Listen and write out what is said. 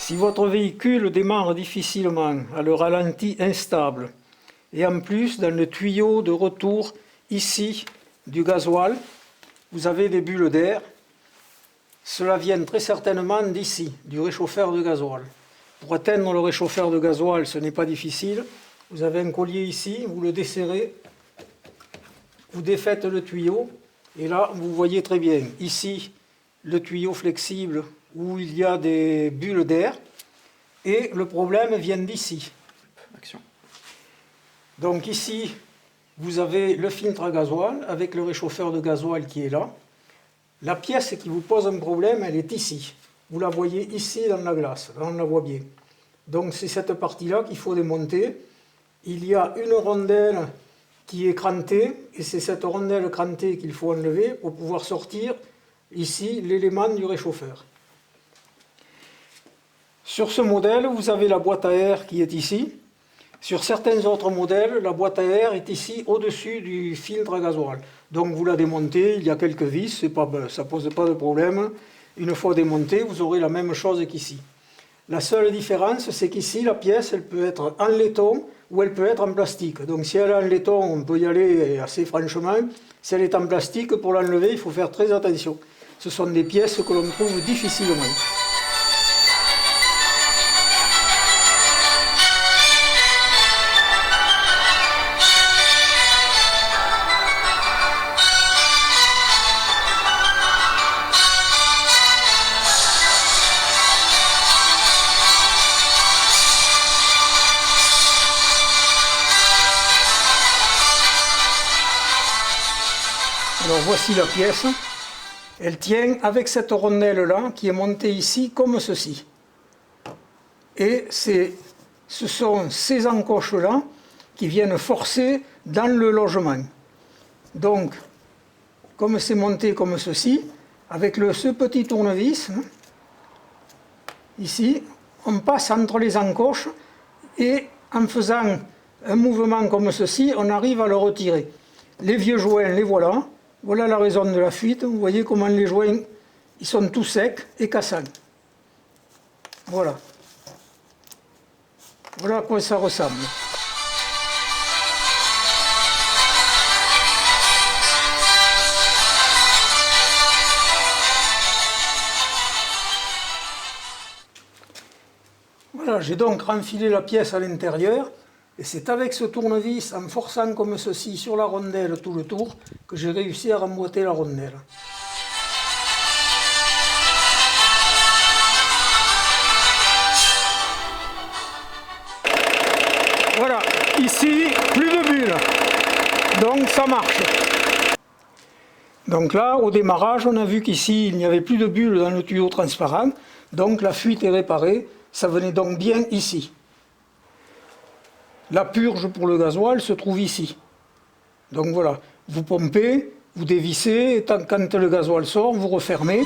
Si votre véhicule démarre difficilement, à le ralenti instable, et en plus, dans le tuyau de retour ici du gasoil, vous avez des bulles d'air. Cela vient très certainement d'ici, du réchauffeur de gasoil. Pour atteindre le réchauffeur de gasoil, ce n'est pas difficile. Vous avez un collier ici, vous le desserrez, vous défaites le tuyau, et là, vous voyez très bien, ici, le tuyau flexible où il y a des bulles d'air, et le problème vient d'ici. Action. Donc ici, vous avez le filtre à gasoil avec le réchauffeur de gasoil qui est là. La pièce qui vous pose un problème, elle est ici. Vous la voyez ici dans la glace, là on la voit bien. Donc c'est cette partie-là qu'il faut démonter. Il y a une rondelle qui est crantée, et c'est cette rondelle crantée qu'il faut enlever pour pouvoir sortir ici l'élément du réchauffeur. Sur ce modèle, vous avez la boîte à air qui est ici. Sur certains autres modèles, la boîte à air est ici au-dessus du filtre à gasoil. Donc vous la démontez, il y a quelques vis, ça ne pose pas de problème. Une fois démontée, vous aurez la même chose qu'ici. La seule différence, c'est qu'ici, la pièce, elle peut être en laiton ou elle peut être en plastique. Donc si elle est en laiton, on peut y aller assez franchement. Si elle est en plastique, pour l'enlever, il faut faire très attention. Ce sont des pièces que l'on trouve difficilement. Alors voici la pièce, elle tient avec cette rondelle-là qui est montée ici comme ceci. Et ce sont ces encoches-là qui viennent forcer dans le logement. Donc, comme c'est monté comme ceci, avec ce petit tournevis, ici, on passe entre les encoches et en faisant un mouvement comme ceci, on arrive à le retirer. Les vieux joints, les voilà. Voilà la raison de la fuite. Vous voyez comment les joints, ils sont tout secs et cassants. Voilà. Voilà à quoi ça ressemble. Voilà, j'ai donc renfilé la pièce à l'intérieur. Et c'est avec ce tournevis, en forçant comme ceci sur la rondelle tout le tour, que j'ai réussi à remboîter la rondelle. Voilà, ici, plus de bulles. Donc ça marche. Donc là, au démarrage, on a vu qu'ici, il n'y avait plus de bulles dans le tuyau transparent. Donc la fuite est réparée. Ça venait donc bien ici. La purge pour le gasoil se trouve ici. Donc voilà, vous pompez, vous dévissez, et quand le gasoil sort, vous refermez.